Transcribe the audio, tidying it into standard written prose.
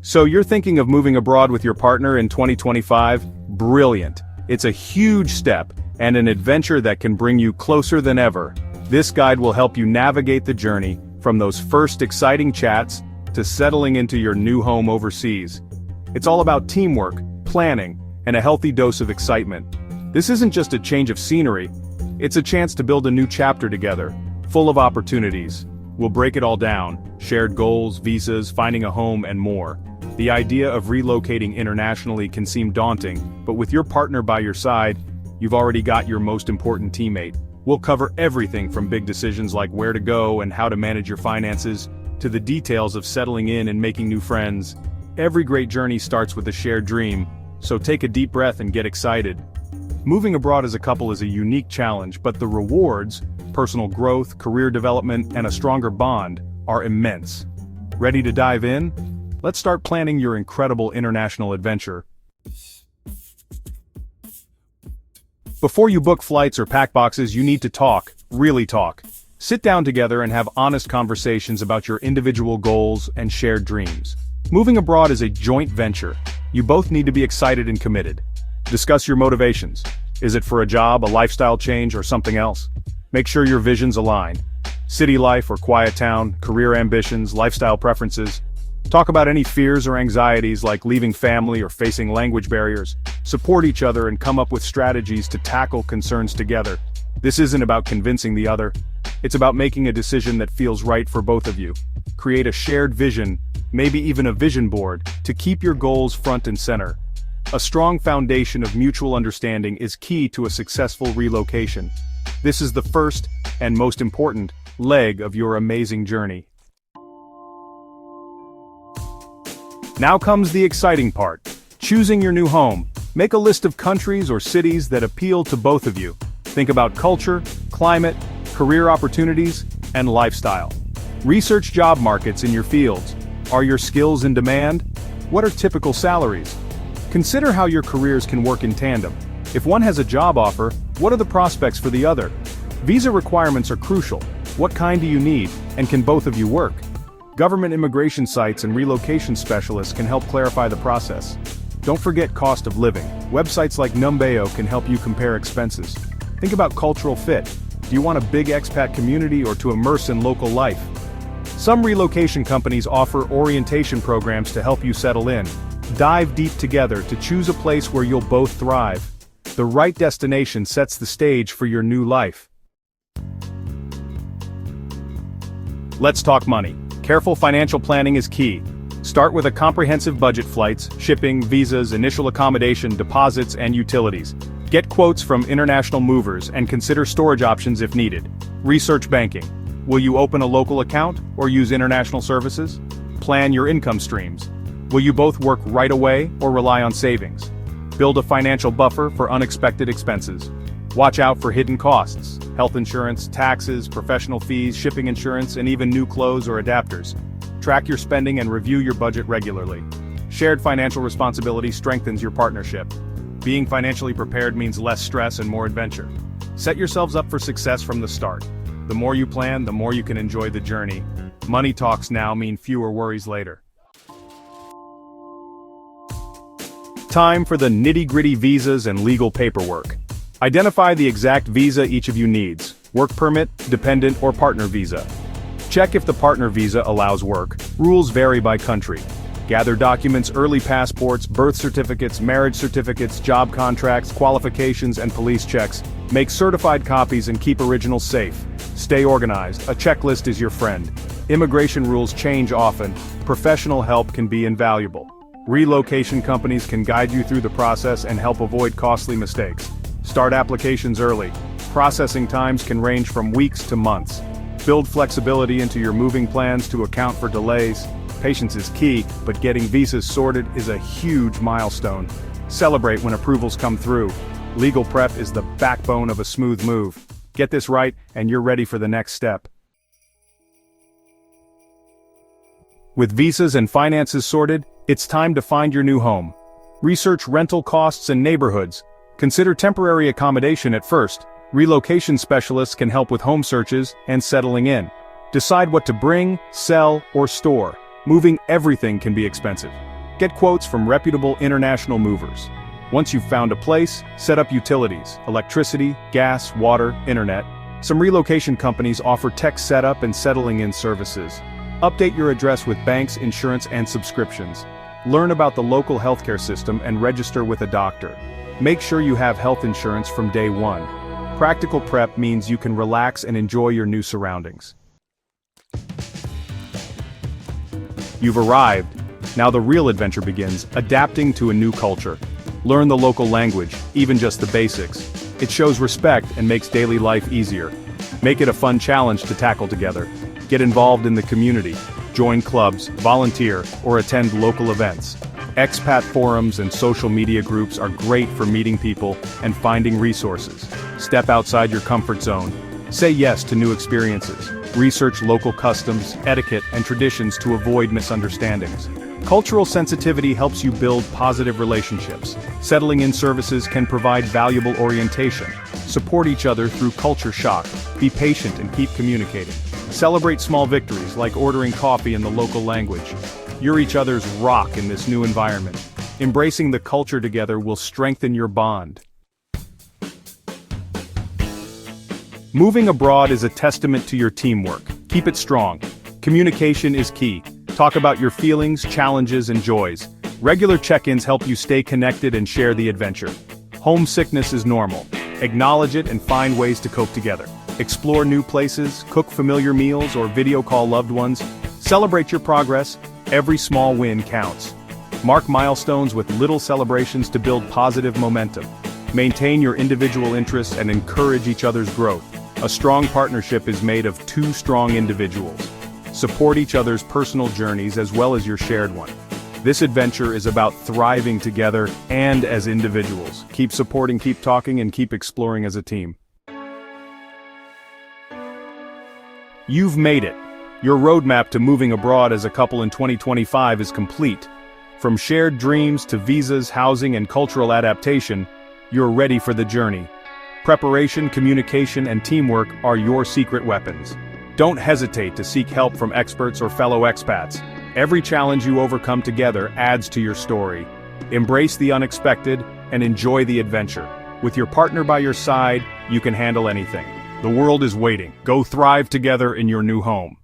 So you're thinking of moving abroad with your partner in 2025? Brilliant. It's a huge step, and an adventure that can bring you closer than ever. This guide will help you navigate the journey, from those first exciting chats, to settling into your new home overseas. It's all about teamwork, planning, and a healthy dose of excitement. This isn't just a change of scenery, it's a chance to build a new chapter together, full of opportunities. We'll break it all down: shared goals, visas, finding a home, and more. The idea of relocating internationally can seem daunting, but with your partner by your side, you've already got your most important teammate. We'll cover everything from big decisions like where to go and how to manage your finances, to the details of settling in and making new friends. Every great journey starts with a shared dream, so take a deep breath and get excited. Moving abroad as a couple is a unique challenge, but the rewards, personal growth, career development, and a stronger bond, are immense. Ready to dive in? Let's start planning your incredible international adventure. Before you book flights or pack boxes, you need to talk, really talk. Sit down together and have honest conversations about your individual goals and shared dreams. Moving abroad is a joint venture. You both need to be excited and committed. Discuss your motivations. Is it for a job, a lifestyle change, or something else? Make sure your visions align. City life or quiet town, career ambitions, lifestyle preferences. Talk about any fears or anxieties like leaving family or facing language barriers. Support each other and come up with strategies to tackle concerns together. This isn't about convincing the other. It's about making a decision that feels right for both of you. Create a shared vision, maybe even a vision board, to keep your goals front and center. A strong foundation of mutual understanding is key to a successful relocation. This is the first, and most important, leg of your amazing journey. Now comes the exciting part: choosing your new home. Make a list of countries or cities that appeal to both of you. Think about culture, climate, career opportunities, and lifestyle. Research job markets in your fields. Are your skills in demand? What are typical salaries? Consider how your careers can work in tandem. If one has a job offer, what are the prospects for the other? Visa requirements are crucial. What kind do you need, and can both of you work? Government immigration sites and relocation specialists can help clarify the process. Don't forget cost of living. Websites like Numbeo can help you compare expenses. Think about cultural fit. Do you want a big expat community or to immerse in local life? Some relocation companies offer orientation programs to help you settle in. Dive deep together to choose a place where you'll both thrive. The right destination sets the stage for your new life. Let's talk money. Careful financial planning is key. Start with a comprehensive budget: flights, shipping, visas, initial accommodation, deposits, and utilities. Get quotes from international movers and consider storage options if needed. Research banking. Will you open a local account or use international services? Plan your income streams. Will you both work right away or rely on savings? Build a financial buffer for unexpected expenses. Watch out for hidden costs: health insurance, taxes, professional fees, shipping insurance, and even new clothes or adapters. Track your spending and review your budget regularly. Shared financial responsibility strengthens your partnership. Being financially prepared means less stress and more adventure. Set yourselves up for success from the start. The more you plan, the more you can enjoy the journey. Money talks now mean fewer worries later. Time for the nitty-gritty: visas and legal paperwork. Identify the exact visa each of you needs: work permit, dependent, or partner visa. Check if the partner visa allows work. Rules vary by country. Gather documents: early passports, birth certificates, marriage certificates, job contracts, qualifications, and police checks. Make certified copies and keep originals safe. Stay organized. A checklist is your friend. Immigration rules change often. Professional help can be invaluable. Relocation companies can guide you through the process and help avoid costly mistakes. Start applications early. Processing times can range from weeks to months. Build flexibility into your moving plans to account for delays. Patience is key, but getting visas sorted is a huge milestone. Celebrate when approvals come through. Legal prep is the backbone of a smooth move. Get this right, and you're ready for the next step. With visas and finances sorted, it's time to find your new home. Research rental costs and neighborhoods. Consider temporary accommodation at first. Relocation specialists can help with home searches and settling in. Decide what to bring, sell, or store. Moving everything can be expensive. Get quotes from reputable international movers. Once you've found a place, set up utilities, electricity, gas, water, internet. Some relocation companies offer tech setup and settling in services. Update your address with banks, insurance, and subscriptions. Learn about the local healthcare system and register with a doctor. Make sure you have health insurance from day one. Practical prep means you can relax and enjoy your new surroundings. You've arrived. Now the real adventure begins, adapting to a new culture. Learn the local language, even just the basics. It shows respect and makes daily life easier. Make it a fun challenge to tackle together. Get involved in the community. Join clubs, volunteer, or attend local events. Expat forums and social media groups are great for meeting people and finding resources. Step outside your comfort zone. Say yes to new experiences. Research local customs, etiquette, and traditions to avoid misunderstandings. Cultural sensitivity helps you build positive relationships. Settling in services can provide valuable orientation. Support each other through culture shock. Be patient and keep communicating. Celebrate small victories like ordering coffee in the local language. You're each other's rock in this new environment. Embracing the culture together will strengthen your bond. Moving abroad is a testament to your teamwork. Keep it strong. Communication is key. Talk about your feelings, challenges, and joys. Regular check-ins help you stay connected and share the adventure. Homesickness is normal. Acknowledge it and find ways to cope together. Explore new places, cook familiar meals, or video call loved ones. Celebrate your progress. Every small win counts. Mark milestones with little celebrations to build positive momentum. Maintain your individual interests and encourage each other's growth. A strong partnership is made of two strong individuals. Support each other's personal journeys as well as your shared one. This adventure is about thriving together and as individuals. Keep supporting, keep talking, and keep exploring as a team. You've made it. Your roadmap to moving abroad as a couple in 2025 is complete. From shared dreams to visas, housing, and cultural adaptation, you're ready for the journey. Preparation, communication, and teamwork are your secret weapons. Don't hesitate to seek help from experts or fellow expats. Every challenge you overcome together adds to your story. Embrace the unexpected and enjoy the adventure. With your partner by your side, you can handle anything. The world is waiting. Go thrive together in your new home.